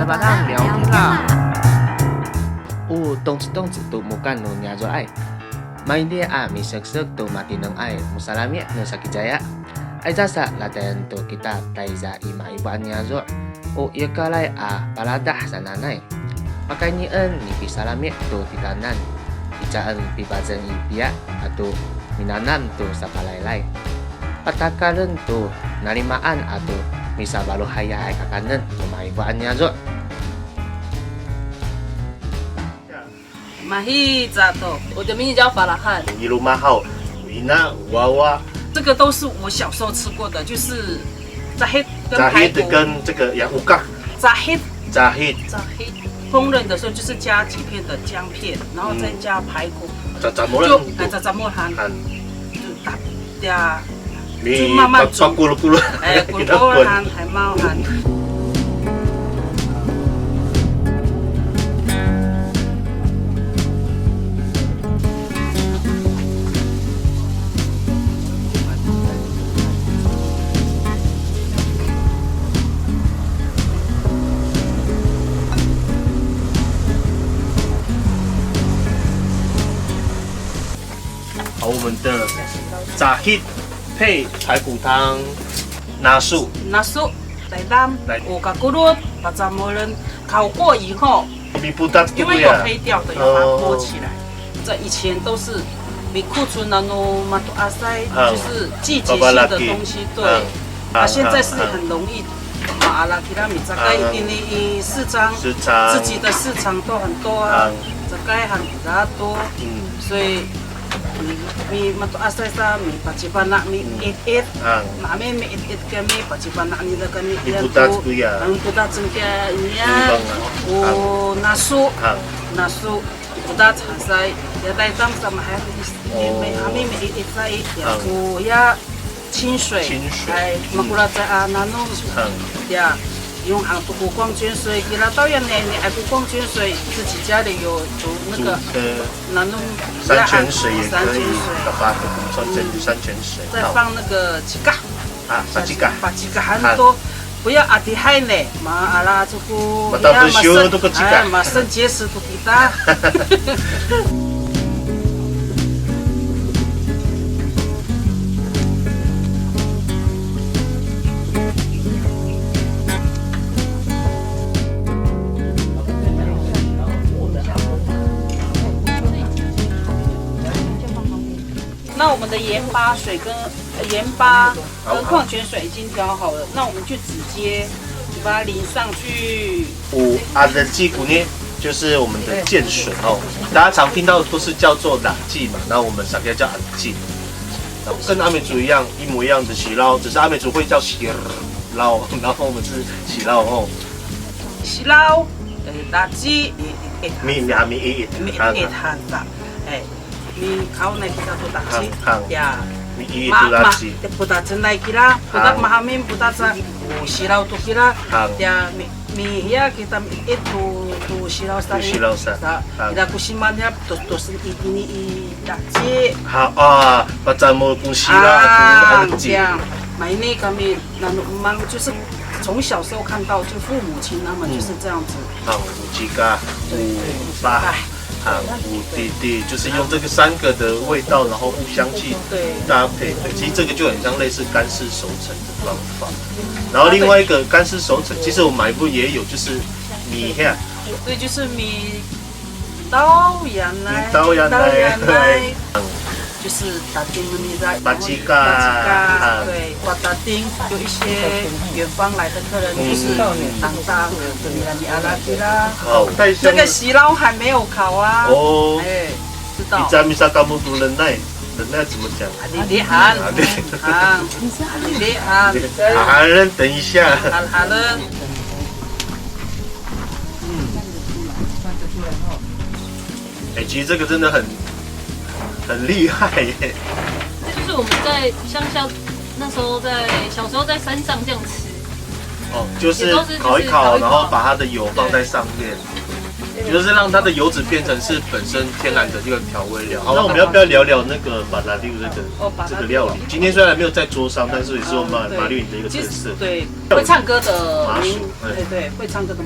了把它聊天啦。动子都木干no nya zo ai. Main dia misek tu mati nang ai musalami no sakijaya. Ai jasa latihan tu kita taiza ima ibuannya zo. Ia kalai paladah sananai. Makanya ni pisalami tu titanan. Icaan pibazan ipia atau minanan tu sa palaylay. Patakaran tu narimaan atau misa baru hayai kakanan kumaibuannya zo. Mahi zato， 我的名字叫法拉汉。一路马好，维纳娃娃。这个都是我小时候吃过的，就是扎黑跟扎黑排骨。跟这个洋乌嘎。扎黑。扎黑。烹饪的时候就是加几片的姜片，然后再加排骨。扎莫就扎莫罕。就打呀，就慢慢煮。咕噜咕噜。咕噜罕还猫罕。好，我们的炸黑配排骨汤，拿素，来当，我把咕噜把咱们人烤过以后，因为有黑掉的，要把它剥起来。这以前都是米库存的喏，马多阿塞，就是季节性的东西，对。现在是很容易。阿拉其他米这个因为市场自己的市场都很多啊，这个很比较多，所以。mi mato asai sa mi pacipana mi it na mi it kami pacipana ni da kami yan po ang putat sengkia niya o nasu putat hasai ya dai tam sama haris mi it sai ya o ya 清水哎makulat sa nanong ya用韩国矿泉水，给它倒盐呢，你爱不矿泉水，自己家里有那个那种山泉水也可以，把它补充成山泉水。再放那个鸡嘎把鸡嘎很多，不要阿迪海呢，嘛阿拉这个嘛肾结石都给他。那我们的盐巴水跟矿泉水已经调好了，那我们就直接把它淋上去。阿的鸡骨呢，就是我们的剑水哦，大家常听到都是叫做懒鸡嘛，那我们上边叫俺鸡，跟阿美族一样，一模一样的洗捞，只是阿美族会叫洗捞，然后我们是洗捞哦。洗捞，垃圾，米一摊的，哎。mi kau naik kita tu taksi ya putat naik kira putat mahamin putat sa silau tu kira ya mi ya kita itu silau sa kita kusimannya tu ini taksi macam mau silau ya ini kami memang 就是从小时候看到，就父母亲他们就是这样子。几个爸。五弟弟就是用这个3个的味道，然后互相去搭配。其实这个就很像类似干湿熟成的方法。然后另外一个干湿熟成，其实我买过也有，就是米呀。对，就是米刀羊奶，就是打丁米在巴吉嘎，对，瓦打丁有一些远方来的客人就是当米阿拉基啦。这个洗捞还没有烤啊。哦，哎，知道。你在卡木都人奈怎么讲？厉害，好人，等一下。好人。哎，其实这个真的很厉害耶！这就是我们在乡下那时候小时候在山上这样吃。哦，就是烤一烤，然后把它的油放在上面。就是让它的油脂变成是本身天然的这个调味料。好，那我们要不要聊聊那个巴拉六这个料理？今天虽然没有在桌上，但是也是我们马六营的一个特色。对，会唱歌的麻薯，对，会唱歌的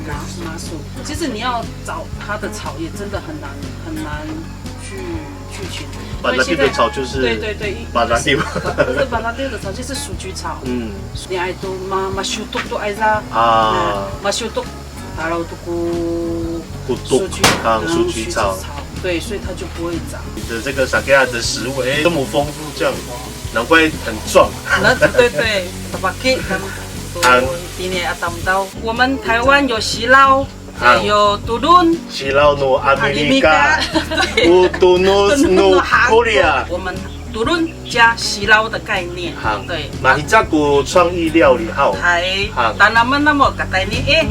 麻薯。其实你要找它的草也真的很难去寻。巴拉六的草就是对，巴拉六，不是巴拉六的草就是鼠菊草。你爱都马修都爱啥马修都。然后鼠菊草，对，所以它就不会长。你的这个萨克亚的食物，这么丰富，这样难怪很壮。对，我们台湾有西捞，有杜伦，西捞诺阿美加，有杜伦诺科利亚。我们杜伦加西捞的概念，对。马一扎古创意料理好。系，但那么个概念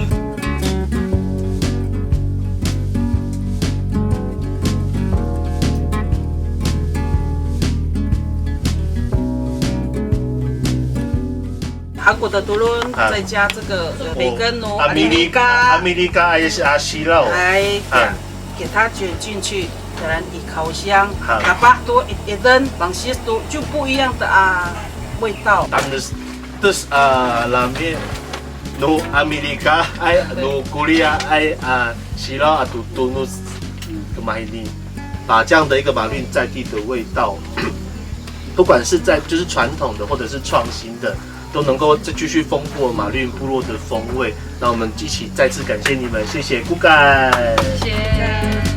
韩国的多伦再加这个培根哦，阿米利加还是阿西佬，来给它卷进去，当然以烤箱，打把多一扔，往西多就不一样的味道。当的是拉面，no 阿米利加爱 no 古利亚爱西佬多诺买你，把这样的一个马律在地的味道，不管是在就是传统的或者是创新的。都能够再继续丰富马律部落的风味，那我们一起再次感谢你们，谢谢顾盖，谢谢。